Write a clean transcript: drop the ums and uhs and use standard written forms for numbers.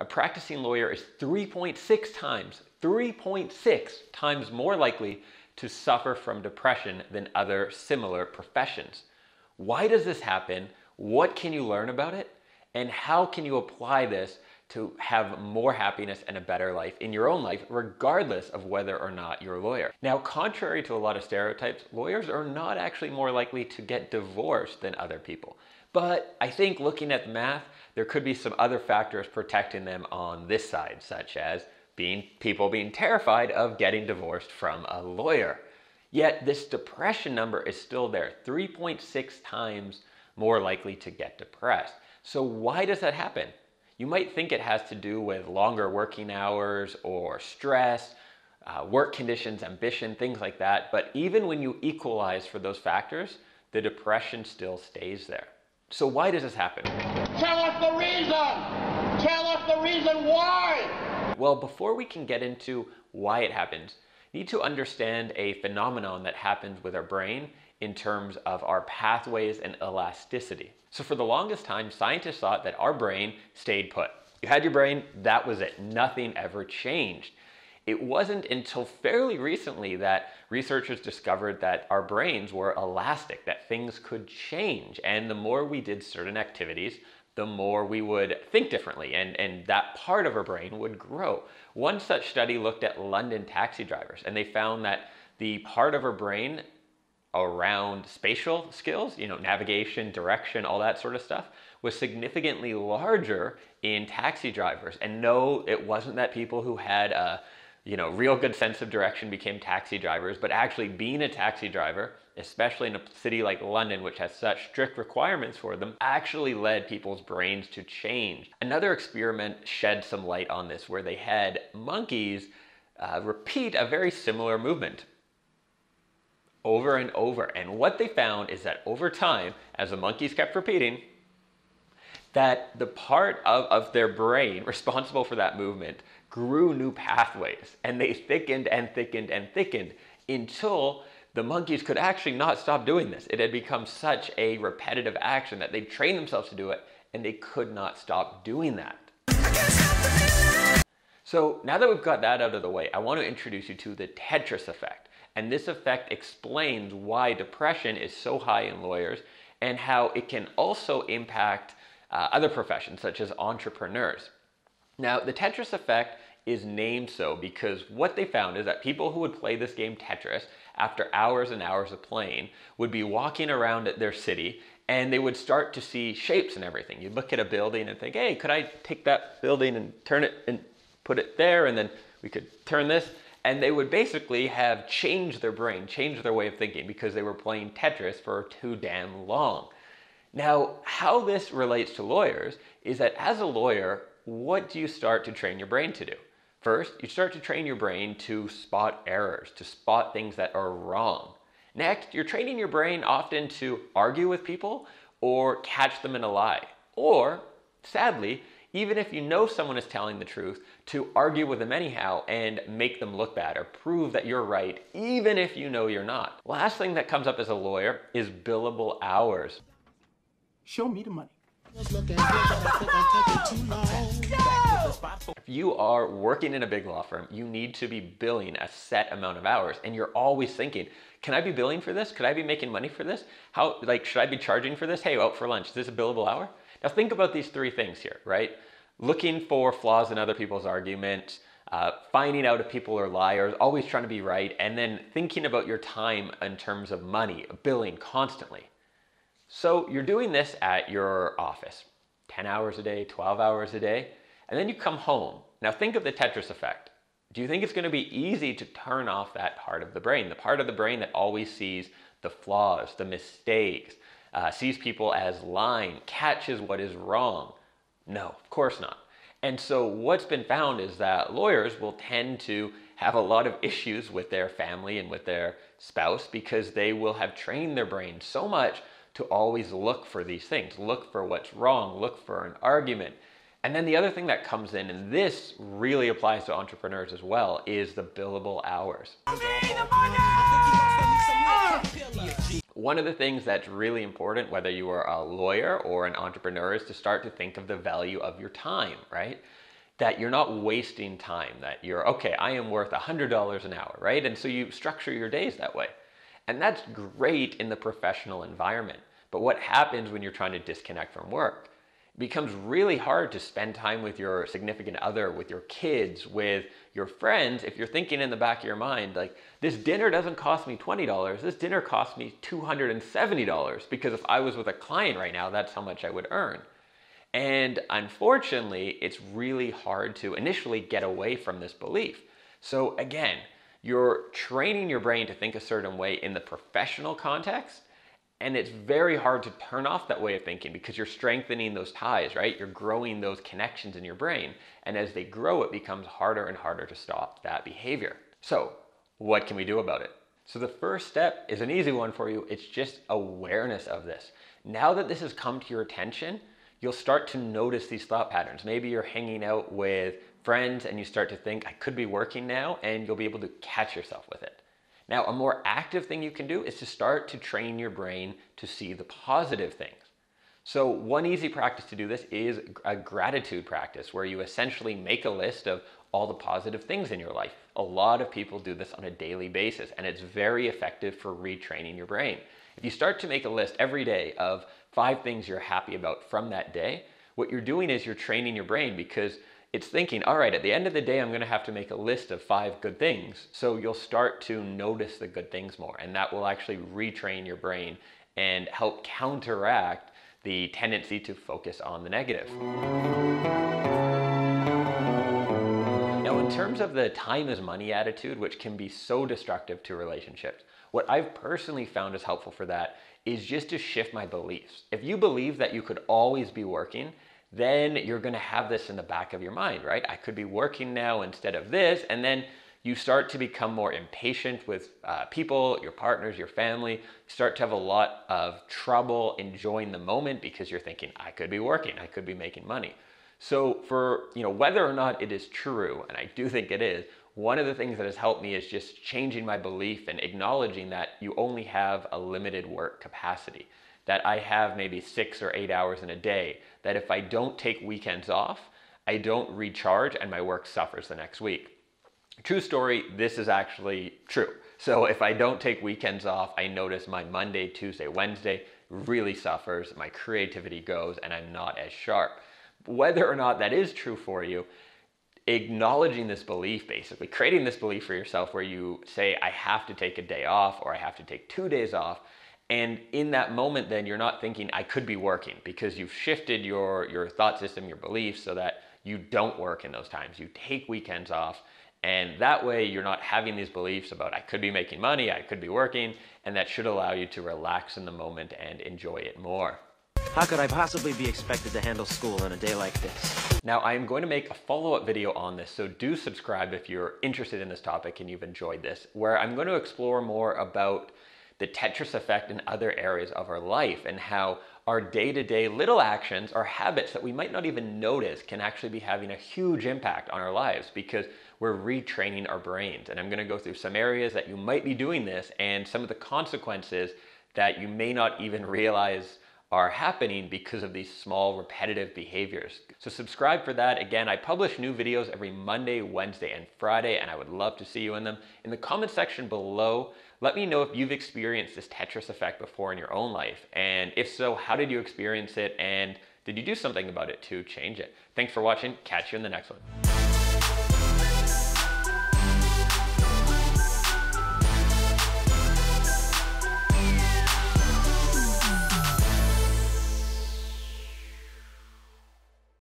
A practicing lawyer is 3.6 times more likely to suffer from depression than other similar professions. Why does this happen? What can you learn about it? And how can you apply this to have more happiness and a better life in your own life, regardless of whether or not you're a lawyer? Now, contrary to a lot of stereotypes, lawyers are not actually more likely to get divorced than other people. But I think looking at the math, there could be some other factors protecting them on this side, such as people being terrified of getting divorced from a lawyer. Yet this depression number is still there, 3.6 times more likely to get depressed. So why does that happen? You might think it has to do with longer working hours or stress, work conditions, ambition, things like that. But even when you equalize for those factors, the depression still stays there. So why does this happen? Tell us the reason! Tell us the reason why! Well, before we can get into why it happens, you need to understand a phenomenon that happens with our brain in terms of our pathways and elasticity. So for the longest time, scientists thought that our brain stayed put. You had your brain, that was it. Nothing ever changed. It wasn't until fairly recently that researchers discovered that our brains were elastic, that things could change. And the more we did certain activities, the more we would think differently, and that part of our brain would grow. One such study looked at London taxi drivers, and they found that the part of our brain around spatial skills, navigation, direction, all that sort of stuff, was significantly larger in taxi drivers. And no, it wasn't that people who had a real good sense of direction became taxi drivers, but actually being a taxi driver, especially in a city like London, which has such strict requirements for them, actually led people's brains to change. Another experiment shed some light on this, where they had monkeys repeat a very similar movement over and over. And what they found is that over time, as the monkeys kept repeating, that the part of their brain responsible for that movement grew new pathways, and they thickened and thickened and thickened until the monkeys could actually not stop doing this. It had become such a repetitive action that they trained themselves to do it, and they could not stop doing that. So now that we've got that out of the way, I want to introduce you to the Tetris Effect. And this effect explains why depression is so high in lawyers and how it can also impact other professions, such as entrepreneurs. Now, the Tetris Effect is named so because what they found is that people who would play this game Tetris after hours and hours of playing would be walking around at their city, and they would start to see shapes and everything. You'd look at a building and think, hey, could I take that building and turn it and put it there, and then we could turn this? And they would basically have changed their brain, changed their way of thinking, because they were playing Tetris for too damn long. Now, how this relates to lawyers is that as a lawyer, what do you start to train your brain to do? First, you start to train your brain to spot errors, to spot things that are wrong. Next, you're training your brain often to argue with people or catch them in a lie. Or, sadly, even if you know someone is telling the truth, to argue with them anyhow and make them look bad or prove that you're right, even if you know you're not. Last thing that comes up as a lawyer is billable hours. Show me the money. If you are working in a big law firm, you need to be billing a set amount of hours, and you're always thinking, can I be billing for this? Could I be making money for this? Should I be charging for this? Hey, out for lunch, is this a billable hour? Now think about these three things here, right? Looking for flaws in other people's arguments, finding out if people are liars, always trying to be right, and then thinking about your time in terms of money, billing constantly. So you're doing this at your office, 10 hours a day, 12 hours a day, and then you come home. Now think of the Tetris Effect. Do you think it's going to be easy to turn off that part of the brain, the part of the brain that always sees the flaws, the mistakes, sees people as lying, catches what is wrong? No, of course not. And so what's been found is that lawyers will tend to have a lot of issues with their family and with their spouse because they will have trained their brain so much to always look for these things, look for what's wrong, look for an argument. And then the other thing that comes in, and this really applies to entrepreneurs as well, is the billable hours. One of the things that's really important, whether you are a lawyer or an entrepreneur, is to start to think of the value of your time, right? that you're not wasting time, that you're, okay, I am worth $100 an hour, right? And so you structure your days that way. And that's great in the professional environment. But what happens when you're trying to disconnect from work? It becomes really hard to spend time with your significant other, with your kids, with your friends, if you're thinking in the back of your mind, like, this dinner doesn't cost me $20, this dinner costs me $270, because if I was with a client right now, that's how much I would earn. And unfortunately, it's really hard to initially get away from this belief. So again, you're training your brain to think a certain way in the professional context, and it's very hard to turn off that way of thinking because you're strengthening those ties, right? You're growing those connections in your brain. And as they grow, it becomes harder and harder to stop that behavior. So what can we do about it? So the first step is an easy one for you. It's just awareness of this. Now that this has come to your attention, you'll start to notice these thought patterns. Maybe you're hanging out with friends and you start to think, I could be working now, and you'll be able to catch yourself with it. Now, a more active thing you can do is to start to train your brain to see the positive things. So one easy practice to do this is a gratitude practice, where you essentially make a list of all the positive things in your life. A lot of people do this on a daily basis, and it's very effective for retraining your brain. If you start to make a list every day of 5 things you're happy about from that day, what you're doing is you're training your brain, because it's thinking, all right, at the end of the day, I'm going to have to make a list of 5 good things. So you'll start to notice the good things more, and that will actually retrain your brain and help counteract the tendency to focus on the negative. Now, in terms of the time is money attitude, which can be so destructive to relationships, what I've personally found is helpful for that is just to shift my beliefs. If you believe that you could always be working, then you're going to have this in the back of your mind, right? I could be working now instead of this. And then you start to become more impatient with people, your partners, your family. You start to have a lot of trouble enjoying the moment because you're thinking, I could be working, I could be making money. So for, whether or not it is true, and I do think it is, one of the things that has helped me is just changing my belief and acknowledging that you only have a limited work capacity, that I have maybe 6 or 8 hours in a day, that if I don't take weekends off, I don't recharge and my work suffers the next week. True story, this is actually true. So if I don't take weekends off, I notice my Monday, Tuesday, Wednesday really suffers, my creativity goes, and I'm not as sharp. Whether or not that is true for you, acknowledging this belief, basically creating this belief for yourself where you say, I have to take a day off, or I have to take 2 days off. And in that moment, then you're not thinking, I could be working, because you've shifted your thought system, your beliefs, so that you don't work in those times. You take weekends off, and that way you're not having these beliefs about, I could be making money, I could be working, and that should allow you to relax in the moment and enjoy it more. How could I possibly be expected to handle school on a day like this? Now, I'm going to make a follow-up video on this, so do subscribe if you're interested in this topic and you've enjoyed this, where I'm going to explore more about the Tetris Effect in other areas of our life, and how our day-to-day little actions or habits that we might not even notice can actually be having a huge impact on our lives because we're retraining our brains. And I'm going to go through some areas that you might be doing this and some of the consequences that you may not even realize are happening because of these small repetitive behaviors. So subscribe for that. Again, I publish new videos every Monday, Wednesday, and Friday, and I would love to see you in them. In the comment section below, let me know if you've experienced this Tetris effect before in your own life. And if so, how did you experience it? And did you do something about it to change it? Thanks for watching. Catch you in the next one.